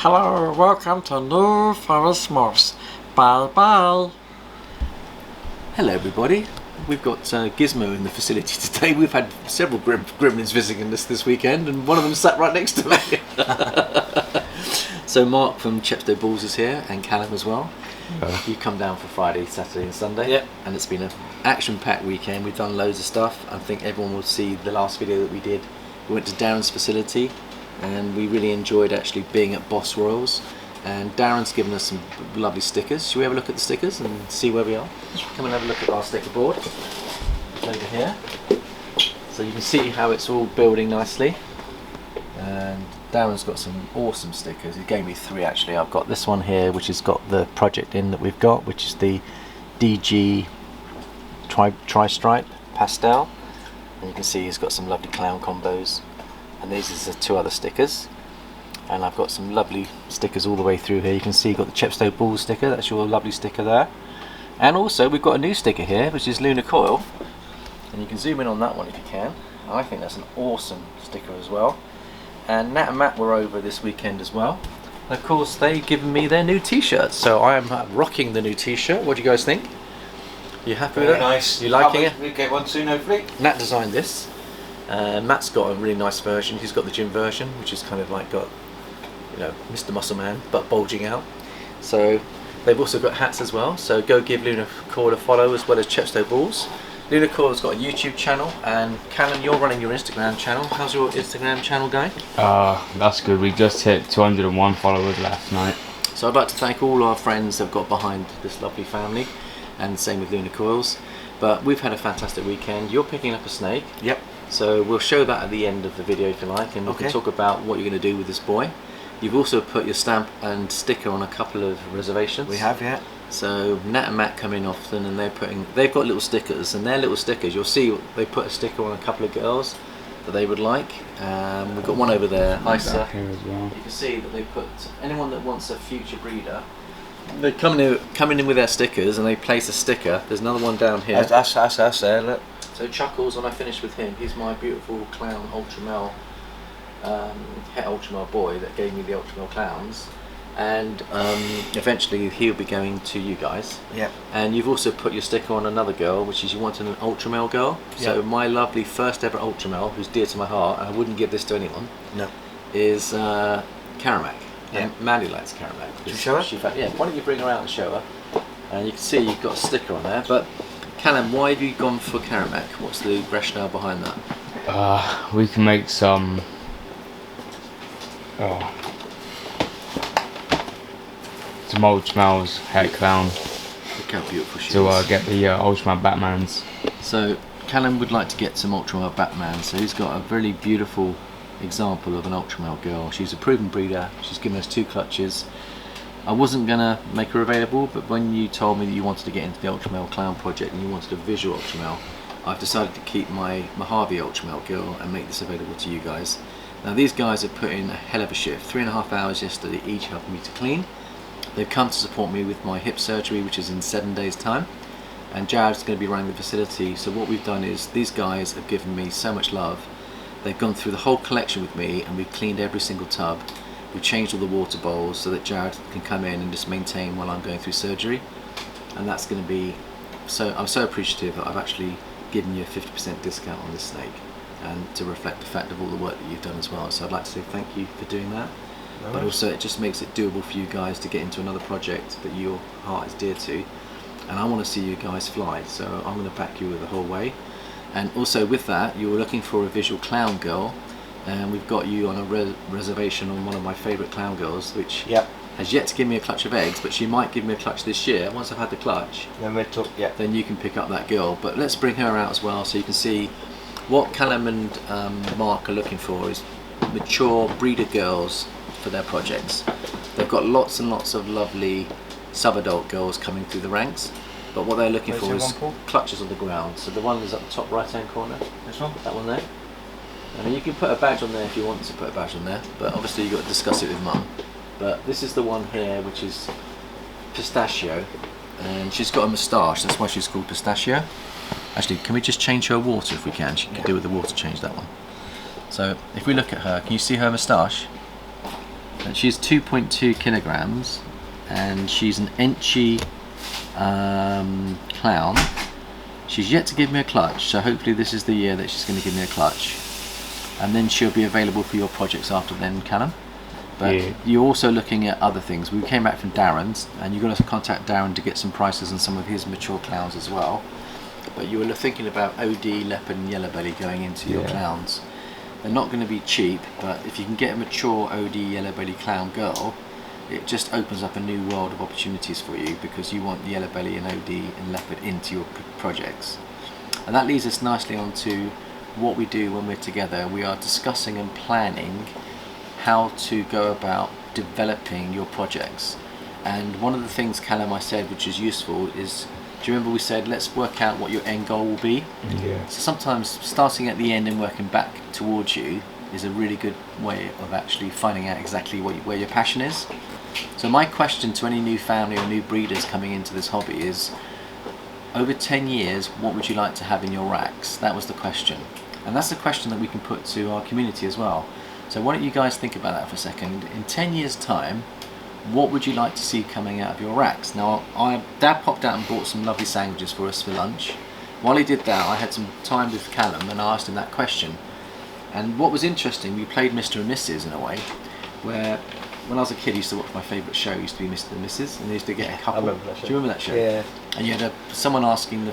Hello, welcome to New Forest Morphs. Bye bye. Hello everybody, we've got Gizmo in the facility today. We've had several gremlins visiting us this weekend and one of them sat right next to me. So Mark from Chepstow Balls is here and Callum as well. You've come down for Friday, Saturday and Sunday. Yep. And it's been an action-packed weekend. We've done loads of stuff. I think everyone will see the last video that we did. We went to Darren's facility and we really enjoyed actually being at Boss Royals. And Darren's given us some lovely stickers. Should we have a look at the stickers and see where we are? Come and have a look at our sticker board. It's over here. So you can see how it's all building nicely. And Darren's got some awesome stickers. He gave me 3 actually. I've got this one here which has got the project in that we've got, which is the DG Tri-Stripe Pastel. And you can see he's got some lovely clown combos. And these are the 2 other stickers. And I've got some lovely stickers all the way through here. You can see you've got the Chepstow Balls sticker, that's your lovely sticker there. And also we've got a new sticker here, which is Lunar Coil. And you can zoom in on that one if you can. I think that's an awesome sticker as well. And Nat and Matt were over this weekend as well. And of course they've given me their new t-shirts. So I am rocking the new t-shirt. What do you guys think? You happy with it? Very nice. You liking it? We'll get one soon hopefully. Nat designed this. Matt's got a really nice version. He's got the gym version, which is kind of like got, you know, Mr. Muscle Man, but bulging out. So they've also got hats as well. So go give Lunar Coil a follow as well as Chepstow Balls. Lunar Coil's got a YouTube channel, and Callum, you're running your Instagram channel. How's your Instagram channel going? That's good. We just hit 201 followers last night. So I'd like to thank all our friends that have got behind this lovely family, and same with Lunar Coils. But we've had a fantastic weekend. You're picking up a snake. Yep. So we'll show that at the end of the video if you like, and we can talk about what you're going to do with this boy. You've also put your stamp and sticker on a couple of reservations. We have, yeah. So Nat and Matt come in often, and they've got little stickers, and their little stickers, you'll see they put a sticker on a couple of girls that they would like. We've got one over there, Isa. Here as well. You can see that they put anyone that wants a future breeder. They're coming in with their stickers, and they place a sticker. There's another one down here. That's there, look. So Chuckles, when I finish with him, he's my beautiful clown Ultramel, het Ultramel boy that gave me the Ultramel clowns, and eventually he'll be going to you guys. Yeah. And you've also put your sticker on another girl, which is you wanted an Ultramel girl. So Yep. my lovely first ever Ultramel, who's dear to my heart, and I wouldn't give this to anyone, No. is Karamak. Yeah. And Mandy likes Karamak. Should we show her? Yeah, why don't you bring her out and show her? And you can see you've got a sticker on there, but Callum, why have you gone for Karamak? What's the rationale behind that? We can make some. Some Ultramels, het clown, Look how beautiful she to is. get the Ultramel Batmans. So Callum would like to get some Ultramel Batman, so he's got a really beautiful example of an Ultramel girl. She's a proven breeder. She's given us 2 clutches. I wasn't gonna make her available, but when you told me that you wanted to get into the Ultramel Clown project and you wanted a visual Ultramel, I've decided to keep my Mojave Ultramel girl and make this available to you guys. Now these guys have put in a hell of a shift. 3.5 hours yesterday each helping me to clean. They've come to support me with my hip surgery, which is in 7 days time, and Jared's going to be running the facility. So what we've done is these guys have given me so much love. They've gone through the whole collection with me, and we've cleaned every single tub. We've changed all the water bowls so that Jared can come in and just maintain while I'm going through surgery, and that's going to be so. I'm so appreciative that I've actually given you a 50% discount on this snake, and to reflect the fact of all the work that you've done as well. So I'd like to say thank you for doing that. But also it just makes it doable for you guys to get into another project that your heart is dear to, and I want to see you guys fly, so I'm going to back you the whole way. And also with that, you were looking for a visual clown girl, and we've got you on a reservation on one of my favourite clown girls, which has yet to give me a clutch of eggs, but she might give me a clutch this year. Once I've had the clutch, then you can pick up that girl. But let's bring her out as well, so you can see what Callum and Mark are looking for is mature breeder girls for their projects. They've got lots and lots of lovely sub-adult girls coming through the ranks, but what they're looking for is clutches on the ground. So the one is up the top right hand corner, This one? that one there. I mean, you can put a badge on there if you want to put a badge on there, but obviously you've got to discuss it with Mum. But this is the one here, which is Pistachio, and she's got a moustache, that's why she's called Pistachio. Actually, can we just change her water if we can? She can do with the water change, that one. So if we look at her, can you see her moustache? And she's 2.2 kilograms, and she's an Enchi clown. She's yet to give me a clutch, so hopefully this is the year that she's going to give me a clutch, and then she'll be available for your projects after then, Callum. But you're also looking at other things. We came back from Darren's, and you're going to contact Darren to get some prices on some of his mature clowns as well. But you were thinking about OD, leopard and yellow belly going into your clowns. They're not going to be cheap, but if you can get a mature OD yellow belly clown girl, it just opens up a new world of opportunities for you, because you want the yellow belly and OD and leopard into your projects. And that leads us nicely on to what we do when we're together. We are discussing and planning how to go about developing your projects. And one of the things, Callum, I said, which is useful, is, do you remember we said let's work out what your end goal will be? Yeah. So sometimes starting at the end and working back towards you is a really good way of actually finding out exactly where your passion is. So my question to any new family or new breeders coming into this hobby is, over 10 years, what would you like to have in your racks? That was the question. And that's the question that we can put to our community as well. So why don't you guys think about that for a second. In 10 years time, what would you like to see coming out of your racks? Now, Dad popped out and bought some lovely sandwiches for us for lunch. While he did that, I had some time with Callum and I asked him that question. And what was interesting, we played Mr. and Mrs. in a way, where when I was a kid I used to watch my favourite show, used to be Mr. and Mrs. and they used to get a couple. I remember that show. Do you remember that show? Yeah. And you had someone asking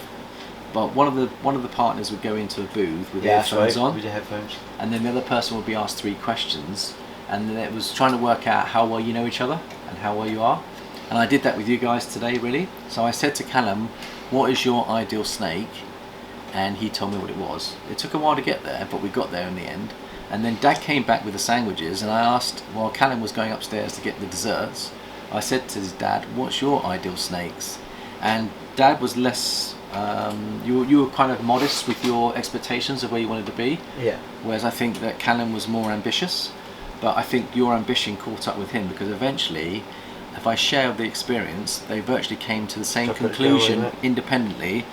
well, one of the partners would go into a booth with earphones on, with your headphones, and then the other person would be asked 3 questions, and then it was trying to work out how well you know each other and how well you are. And I did that with you guys today, really. So I said to Callum, what is your ideal snake? And he told me what it was. It took a while to get there, but we got there in the end. And then Dad came back with the sandwiches, and I asked, while Callum was going upstairs to get the desserts, I said to his dad, what's your ideal snakes? And Dad was less, you were kind of modest with your expectations of where you wanted to be. Yeah. Whereas I think that Callum was more ambitious. But I think your ambition caught up with him, because eventually, if I share the experience, they virtually came to the same conclusion independently,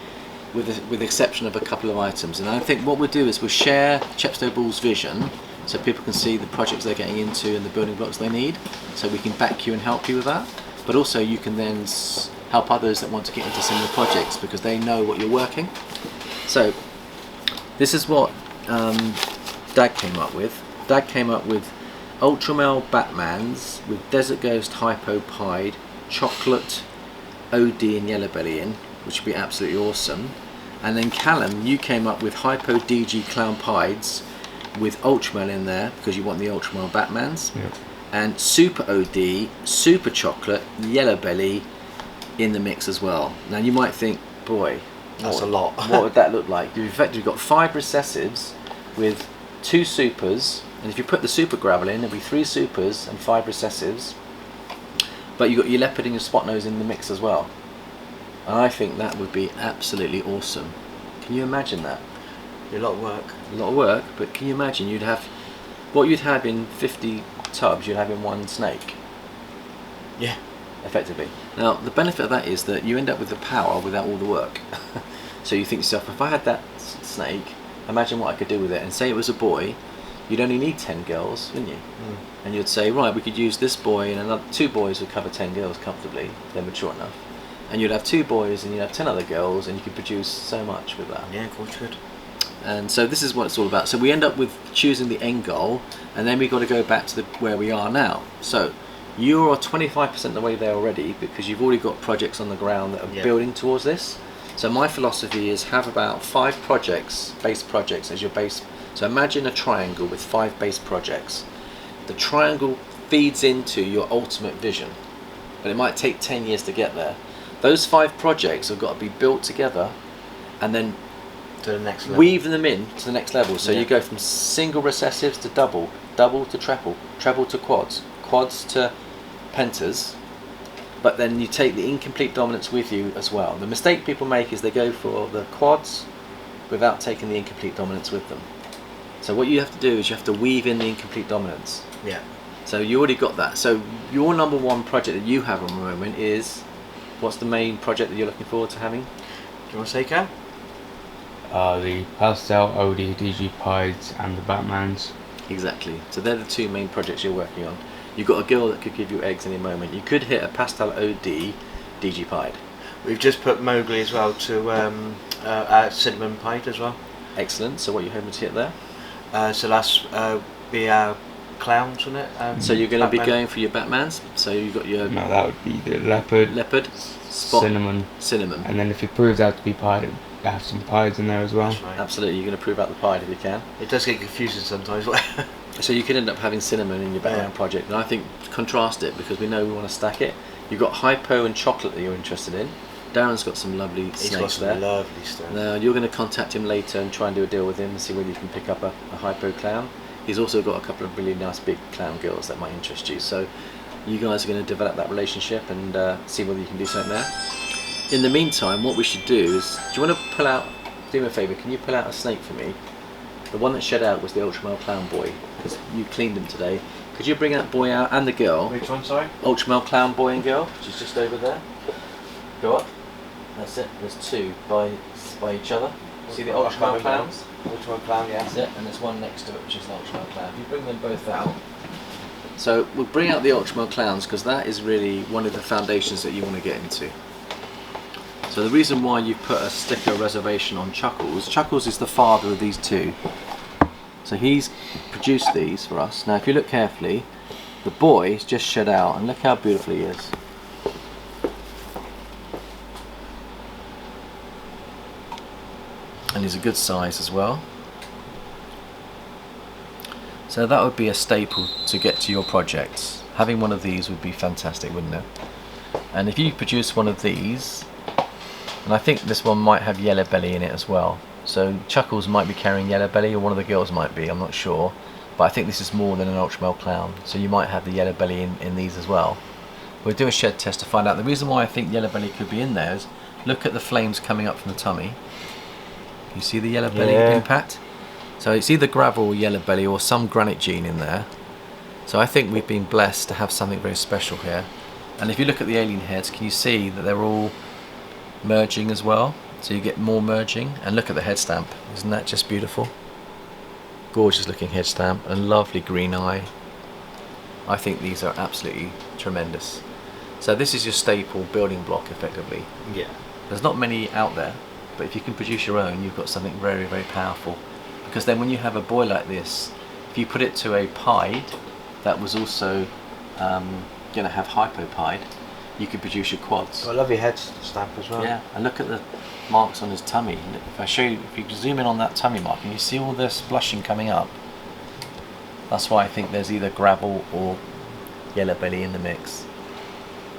with the exception of a couple of items. And I think what we'll do is we'll share Chepstow Bull's vision, so people can see the projects they're getting into and the building blocks they need, so we can back you and help you with that. But also you can then help others that want to get into similar projects, because they know what you're working. So this is what Dad came up with. Dad came up with Ultramel Batmans with Desert Ghost, Hypo, Pied, Chocolate, OD and Yellow Belly in, which would be absolutely awesome. And then Callum, you came up with Hypo DG Clown Pieds with Ultramel in there, because you want the Ultramel Batmans. Yep. And Super OD, Super Chocolate, Yellow Belly in the mix as well. Now you might think, boy, that's a lot. What would that look like? You've effectively got 5 recessives with 2 supers, and if you put the super gravel in, there'll be 3 supers and 5 recessives. But you've got your leopard and your spot nose in the mix as well. And I think that would be absolutely awesome. Can you imagine that? A lot of work. A lot of work, but can you imagine you'd have what you'd have in 50 tubs, you'd have in 1 snake. Yeah. Effectively. Now the benefit of that is that you end up with the power without all the work. So you think to yourself, if I had that snake, imagine what I could do with it. And say it was a boy, you'd only need 10 girls, wouldn't you? And you'd say, right, we could use this boy and another 2 boys would cover 10 girls comfortably. They're mature enough. And you'd have 2 boys and you'd have 10 other girls, and you could produce so much with that. Yeah, of course you could. And so this is what it's all about. So we end up with choosing the end goal, and then we've got to go back to where we are now. So you are 25% of the way there already, because you've already got projects on the ground that are building towards this. So my philosophy is have about 5 projects, base projects as your base. So imagine a triangle with 5 base projects. The triangle feeds into your ultimate vision, but it might take 10 years to get there. Those 5 projects have got to be built together and then to the next level. Weave them in to the next level. So you go from single recessives to double, double to treble, treble to quads, quads to pentas. But then you take the incomplete dominance with you as well. The mistake people make is they go for the quads without taking the incomplete dominance with them. So what you have to do is you have to weave in the incomplete dominance. Yeah. So you already got that. So your number 1 project that you have at the moment is, what's the main project that you're looking forward to having? Do you want to say, Cam? The Pastel, OD, DG Pieds and the Batmans. Exactly. So they're the 2 main projects you're working on. You've got a girl that could give you eggs any moment. You could hit a pastel OD DG pied. We've just put Mowgli as well to cinnamon pied as well. Excellent. So what are you hoping to hit there? So that's be our clowns, wouldn't it? So you're going to be Batman. going for your Batmans. So you've got your No, that would be the leopard, leopard, spot, cinnamon, cinnamon. and then if it proves out to be pied, have some pieds in there as well. That's right. Absolutely, you're going to prove out the pied if you can. It does get confusing sometimes. So you could end up having cinnamon in your Batman project, and I think contrast it because we know we want to stack it. You've got Hypo and chocolate that you're interested in. Darren's got some lovely He's snakes got some there. lovely stuff. Now you're going to contact him later and try and do a deal with him and see whether you can pick up a Hypo clown. He's also got a couple of really nice big clown girls that might interest you. So you guys are going to develop that relationship and see whether you can do something there. In the meantime, what we should do is, do you want to pull out, do me a favour, can you pull out a snake for me? The one that shed out was the Ultramel clown boy, because you cleaned him today. Could you bring that boy out and the girl? Which one, sorry? Ultramel clown boy and girl, which is just over there. Go up. That's it. There's two by each other. See the Ultramel clowns? Ultramel clown, yeah. That's it. And there's one next to it, which is the Ultramel clown. If you bring them both out. So we'll bring out the Ultramel clowns because that is really one of the foundations that you want to get into. So the reason why you put a sticker reservation on Chuckles, Chuckles is the father of these two. So he's produced these for us. Now if you look carefully, the boy's just shed out and look how beautiful he is. And he's a good size as well. So that would be a staple to get to your projects. Having one of these would be fantastic, wouldn't it? And if you produce one of these, and I think this one might have Yellow Belly in it as well. So Chuckles might be carrying Yellow Belly, or one of the girls might be, I'm not sure. But I think this is more than an Ultramel clown. So you might have the Yellow Belly in these as well. We'll do a shed test to find out. The reason why I think Yellow Belly could be in there is, look at the flames coming up from the tummy. You see the Yellow Belly impact? So it's either gravel or Yellow Belly or some granite gene in there. So I think we've been blessed to have something very special here. And if you look at the alien heads, can you see that they're all merging as well? So you get more merging, and look at the head stamp. Isn't that just beautiful? Gorgeous looking head stamp and lovely green eye. I think these are absolutely tremendous. So this is your staple building block effectively. Yeah. There's not many out there, but if you can produce your own, you've got something very, very powerful. Because then when you have a boy like this, if you put it to a pied that was also going to have Hypo pied, you could produce your quads. I love your head stamp as well. Yeah, and look at the marks on his tummy. If I show you, if you zoom in on that tummy mark and you see all this blushing coming up, that's why I think there's either gravel or Yellow Belly in the mix.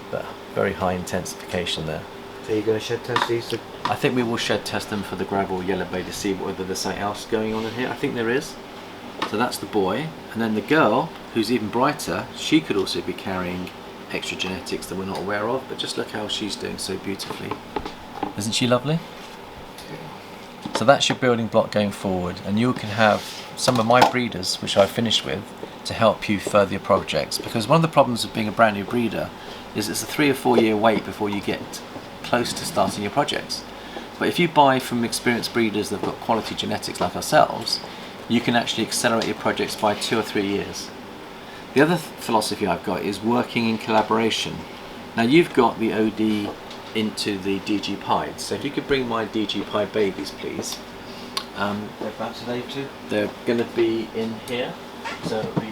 But very high intensification there. So you're going to shed test these? I think we will shed test them for the gravel Yellow Belly to see whether there's something else going on in here. I think there is. So that's the boy, and then the girl, who's even brighter, she could also be carrying extra genetics that we're not aware of, but just look how she's doing so beautifully. Isn't she lovely? So that's your building block going forward, and you can have some of my breeders, which I've finished with, to help you further your projects. Because one of the problems of being a brand new breeder is it's a 3 or 4 year wait before you get close to starting your projects. But if you buy from experienced breeders that have got quality genetics like ourselves, you can actually accelerate your projects by 2 or 3 years. The other philosophy I've got is working in collaboration. Now you've got the OD into the DG pied, so if you could bring my DG pied babies please. They're back today too? They're going to be in here, so it'll be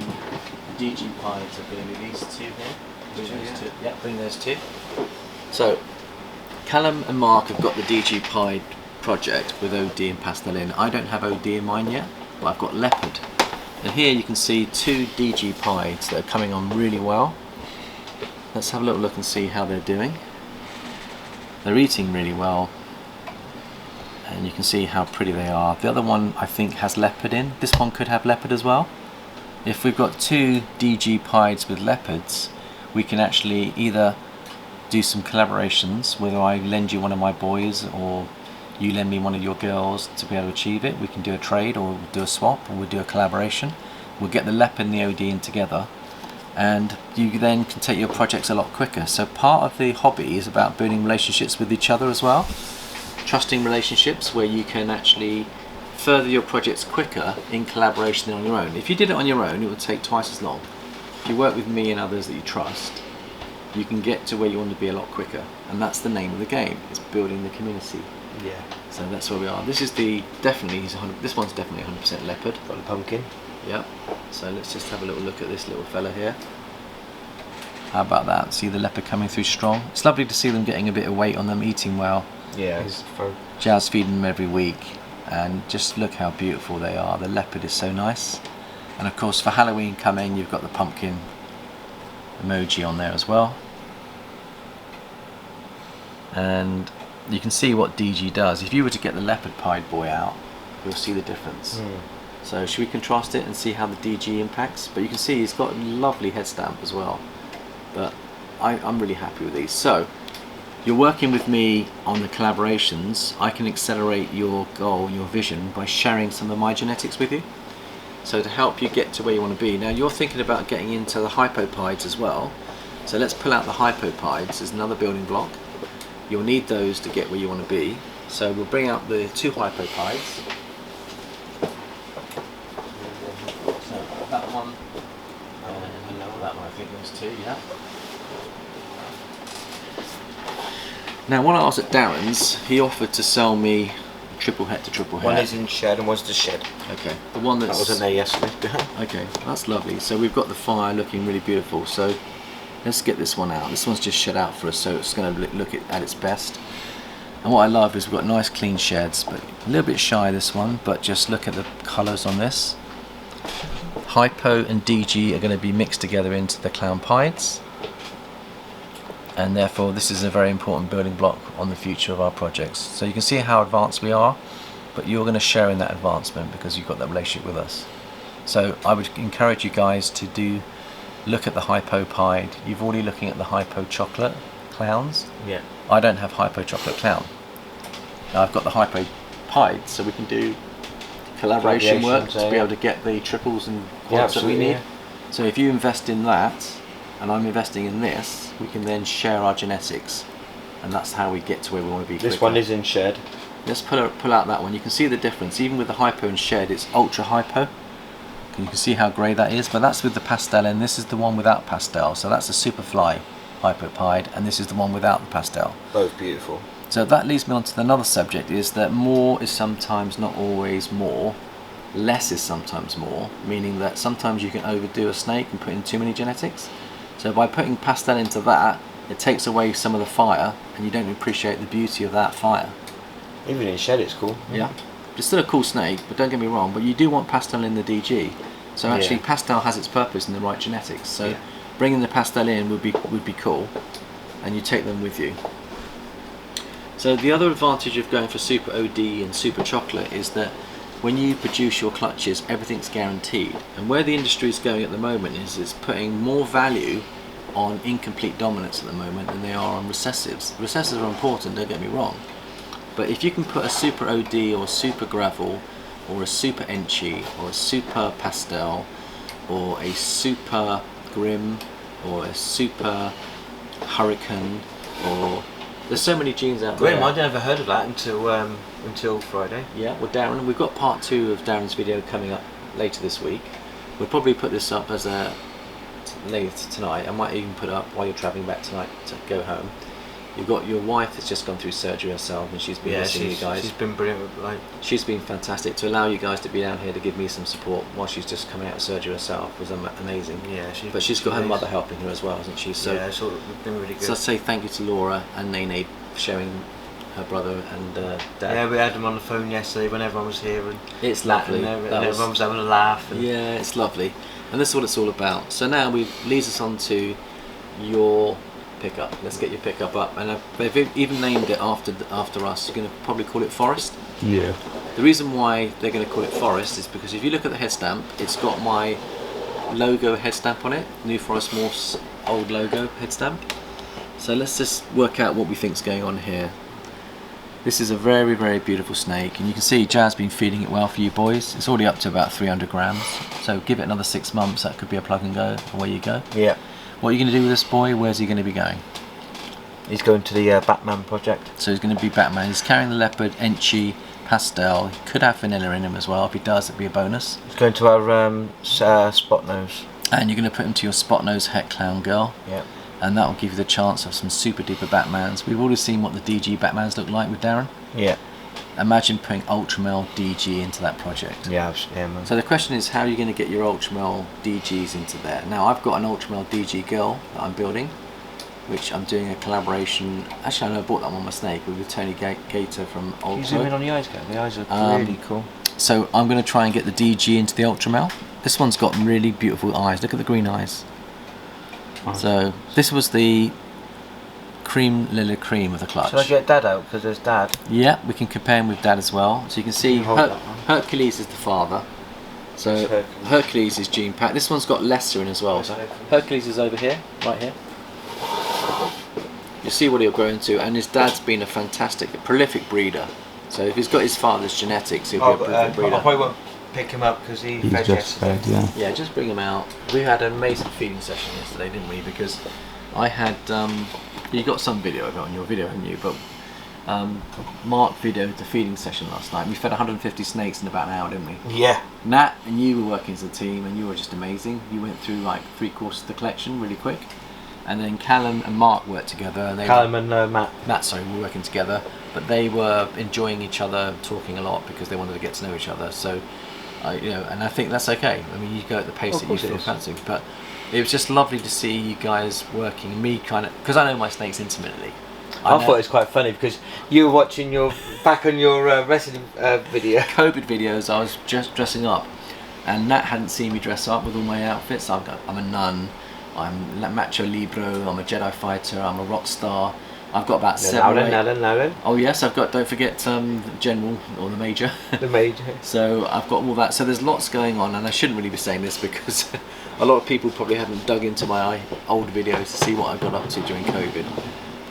DG pieds are going to be these two here. Bring those two. Yeah, bring those two. So Callum and Mark have got the DG pied project with OD and pastel in. I don't have OD in mine yet, but I've got leopard. And here you can see 2 DG pieds that are coming on really well. Let's have a little look and see how they're doing. They're eating really well, and you can see how pretty they are. The other one I think has leopard in. This one could have leopard as well. If we've got 2 DG pieds with leopards, we can actually either do some collaborations, whether I lend you one of my boys or you lend me one of your girls to be able to achieve it. We can do a trade, or we'll do a swap, or we'll do a collaboration. We'll get the leopard and the OD in together, and you then can take your projects a lot quicker. So part of the hobby is about building relationships with each other as well. Trusting relationships where you can actually further your projects quicker in collaboration than on your own. If you did it on your own, it would take twice as long. if you work with me and others that you trust, you can get to where you want to be a lot quicker, and that's the name of the game. It's building the community. Yeah. So that's where we are. This is this one's definitely 100% leopard. Got the pumpkin. Yep. So let's just have a little look at this little fella here. How about that? See the leopard coming through strong. It's lovely to see them getting a bit of weight on them, eating well. Yeah. Jazz feeding them every week, and just look how beautiful they are. The leopard is so nice. And of course for Halloween coming, you've got the pumpkin emoji on there as well. And you can see what DG does. If you were to get the leopard pied boy out, you'll see the difference. So should we contrast it and see how the DG impacts? But you can see he's got a lovely head stamp as well. But I'm really happy with these. So you're working with me on the collaborations. I can accelerate your goal, your vision, by sharing some of my genetics with you. So to help you get to where you want to be. Now you're thinking about getting into the hypopides as well. So let's pull out the hypopides as another building block. You'll need those to get where you want to be. So we'll bring out the 2 hypopides. So that one, and that one, I think there's 2, yeah. Now when I was at Darren's, he offered to sell me triple het to triple het. One is in shed and one's the shed. Okay, the one that wasn't there yesterday. Okay, that's lovely. So we've got the fire looking really beautiful. So let's get this one out. This one's just shed out for us, so it's going to look at its best. And what I love is we've got nice clean sheds, but a little bit shy this one, but just look at the colours on this. Hypo and DG are going to be mixed together into the clown pieds, and therefore this is a very important building block on the future of our projects. So you can see how advanced we are, but you're going to share in that advancement because you've got that relationship with us. So I would encourage you guys to look at the Hypo pied. You've already looking at the Hypo chocolate clowns. Yeah. I don't have Hypo chocolate clown. Now I've got the Hypo pied, so we can do collaboration work to be able to get the triples and quads that we need. So if you invest in that, and I'm investing in this, we can then share our genetics, and that's how we get to where we want to be. This one is in shed. Let's pull out that one. You can see the difference. Even with the Hypo and shed, it's ultra Hypo. You can see how grey that is, but that's with the pastel, and this is the one without pastel. So that's a Superfly Hypo pied, and this is the one without the pastel. Both beautiful. So that leads me on to another subject, is that more is sometimes not always more. Less is sometimes more, meaning that sometimes you can overdo a snake and put in too many genetics. So by putting pastel into that, it takes away some of the fire, and you don't appreciate the beauty of that fire. Even in shed it's cool. Yeah. It's still a cool snake, but don't get me wrong, but you do want pastel in the DG. So actually pastel has its purpose in the right genetics. So bringing the pastel in would be cool, and you take them with you. So the other advantage of going for Super OD and Super Chocolate is that when you produce your clutches, everything's guaranteed. And where the industry is going at the moment is it's putting more value on incomplete dominance at the moment than they are on recessives. Recessives are important, don't get me wrong. But if you can put a Super OD or a Super Gravel or a Super Enchi or a Super Pastel or a Super Grim or a Super Hurricane, or there's so many genes out there. Grim, I'd never heard of that until Friday. Yeah, well Darren, we've got part 2 of Darren's video coming up later this week. We'll probably put this up as a later tonight. I might even put it up while you're travelling back tonight to go home. You've got your wife has just gone through surgery herself, and she's been missing you guys. She's been brilliant. She's been fantastic. To allow you guys to be down here to give me some support while she's just coming out of surgery herself was amazing. Yeah, but she's got her mother helping her as well, hasn't she? So yeah, it's been really good. So I'd say thank you to Laura and Nene for sharing her brother and Dad. Yeah, we had them on the phone yesterday when everyone was here, and it's lovely. And everyone was having a laugh. And yeah, it's lovely, and this is what it's all about. So now leads us on to your pickup. Let's get your pickup up, and they've even named it after us. You're going to probably call it Forest. Yeah. The reason why they're going to call it Forest is because if you look at the head stamp, it's got my logo head stamp on it, New Forest Morphs old logo head stamp. So let's just work out what we think's going on here. This is a very, very beautiful snake, and you can see Jazz been feeding it well for you boys. It's already up to about 300 grams, so give it another 6 months, that could be a plug and go, away you go. Yeah. What are you going to do with this boy? Where's he going to be going? He's going to the Batman project. So he's going to be Batman. He's carrying the leopard, Enchi, pastel. He could have vanilla in him as well. If he does, it'd be a bonus. He's going to our spot nose. and you're going to put them to your spot nose het clown girl. Yeah. And that will give you the chance of some super duper Batmans. We've already seen what the DG Batmans look like with Darren. Yeah. Imagine putting Ultramel DG into that project. Yeah, man. So the question is, how are you going to get your Ultramel DGs into there? Now I've got an Ultramel DG girl that I'm building, which I'm doing a collaboration. Actually, I know I bought that one on my snake with Tony Gator from Ultramel. Can you zoom in on the eyes, Gav? The eyes are really cool. So I'm going to try and get the DG into the Ultramel. This one's got really beautiful eyes. Look at the green eyes. Nice. So this was the cream lily cream of the clutch. Shall I get Dad out? Because there's Dad. Yeah, we can compare him with Dad as well. So you can see hold that one. Hercules is the father. So That's Hercules is gene packed. This one's got lesser in as well. Where's So Hercules? Hercules is over here, right here. You see what he'll grow into, and his dad's been a fantastic, prolific breeder. So if he's got his father's genetics, he'll be a prolific I breeder. probably won't pick him up because he He's fed just yesterday. fed, yeah. Yeah, just bring him out. We had an amazing feeding session yesterday, didn't we? Because I had, you got some video of it on your video, haven't you? But Mark videoed the feeding session last night. We fed 150 snakes in about an hour, didn't we? Yeah. Nat and you were working as a team, and you were just amazing. You went through like 3 courses of the collection really quick. And then Callum and Mark worked together. And Callum and Matt. Matt, sorry, were working together, but they were enjoying each other, talking a lot because they wanted to get to know each other. So, you know, and I think that's okay. I mean, you go at the pace that you feel fancy, but it was just lovely to see you guys working. Me kind of, because I know my snakes intimately. I thought it was quite funny because you were watching your back on your wrestling video. COVID videos, I was just dressing up, and Nat hadn't seen me dress up with all my outfits. I'm a nun. I'm macho libero, I'm a Jedi fighter, I'm a rock star. I've got about 7 or 8. Now then. Oh yes, I've got, don't forget the General or the Major. The Major. So I've got all that. So there's lots going on, and I shouldn't really be saying this because a lot of people probably haven't dug into my old videos to see what I got up to during COVID.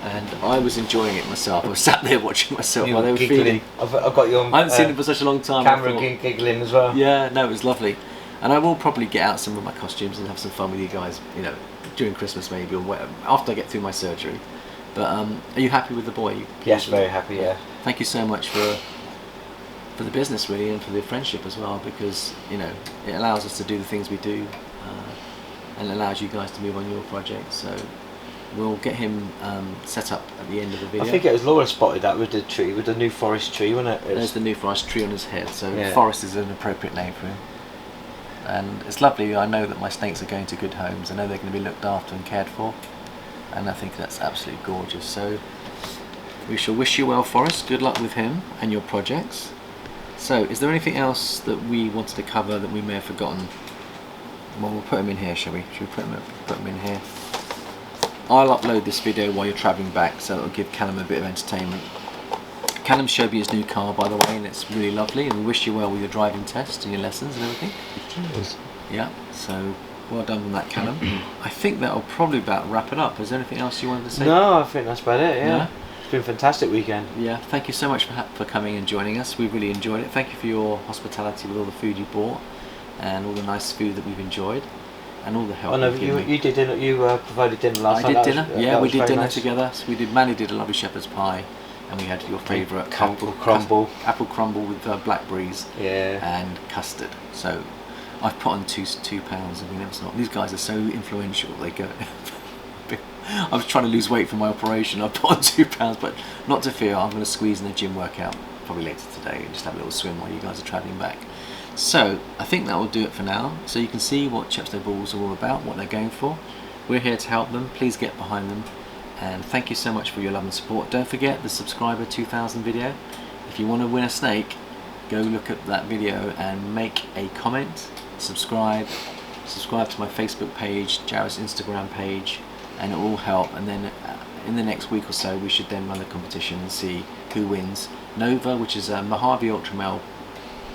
And I was enjoying it myself. I was sat there watching myself while they were feeding. I've got your I haven't seen it for such a long time. camera giggling as well. Yeah, no, it was lovely. And I will probably get out some of my costumes and have some fun with you guys, you know, during Christmas maybe, or whatever, after I get through my surgery. But are you happy with the boy? Yes, very happy, yeah. Thank you so much for the business really, and for the friendship as well, because, you know, it allows us to do the things we do, and it allows you guys to move on your project. So we'll get him set up at the end of the video. I think it was Laura spotted that with the tree, with the New Forest tree, wasn't it? There's the New Forest tree on his head, so Yeah. Forest is an appropriate name for him. And it's lovely. I know that my snakes are going to good homes. I know they're going to be looked after and cared for, and I think that's absolutely gorgeous. So we shall wish you well, Forrest. Good luck with him and your projects. So is there anything else that we wanted to cover that we may have forgotten? Well, we'll put them in here, shall we? Should we put them in here? I'll upload this video while you're travelling back, so it'll give Callum a bit of entertainment. Callum showed me his new car, by the way, and it's really lovely, and we wish you well with your driving test and your lessons and everything. Cheers. Yeah, so well done on that, Callum. I think that'll probably about wrap it up. Is there anything else you wanted to say? No, I think that's about it, yeah. No? It's been a fantastic weekend. Yeah, thank you so much for coming and joining us. We really enjoyed it. Thank you for your hospitality with all the food you bought and all the nice food that we've enjoyed and all the help. Oh no, you've given me. you did dinner. You provided dinner last night. I did That dinner. was- Yeah, that we was did very dinner nice. together. So we did. Manny did a lovely shepherd's pie, and we had your favourite Apple crumble. apple crumble with blackberries Yeah. and custard. So I've put on £2 and we never stop. These guys are so influential. They go. I was trying to lose weight for my operation. I put on £2, but not to fear. I'm going to squeeze in a gym workout probably later today and just have a little swim while you guys are travelling back. So I think that will do it for now. So you can see what Chepstow Balls are all about, what they're going for. We're here to help them. Please get behind them. And thank you so much for your love and support. Don't forget the subscriber 2000 video. If you want to win a snake, go look at that video and make a comment, subscribe to my Facebook page, Jared's Instagram page, and it will all help. And then in the next week or so we should then run the competition and see who wins. Nova, which is a Mojave Ultramel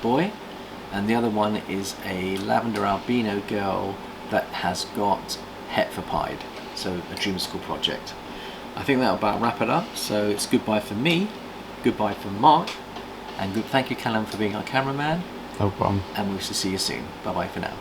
boy, and the other one is a Lavender Albino girl that has got het for pied, so a dream school project. I think that'll about wrap it up. So it's goodbye from me, goodbye from Mark, and thank you, Callum, for being our cameraman, No problem. and we shall see you soon. Bye bye for now.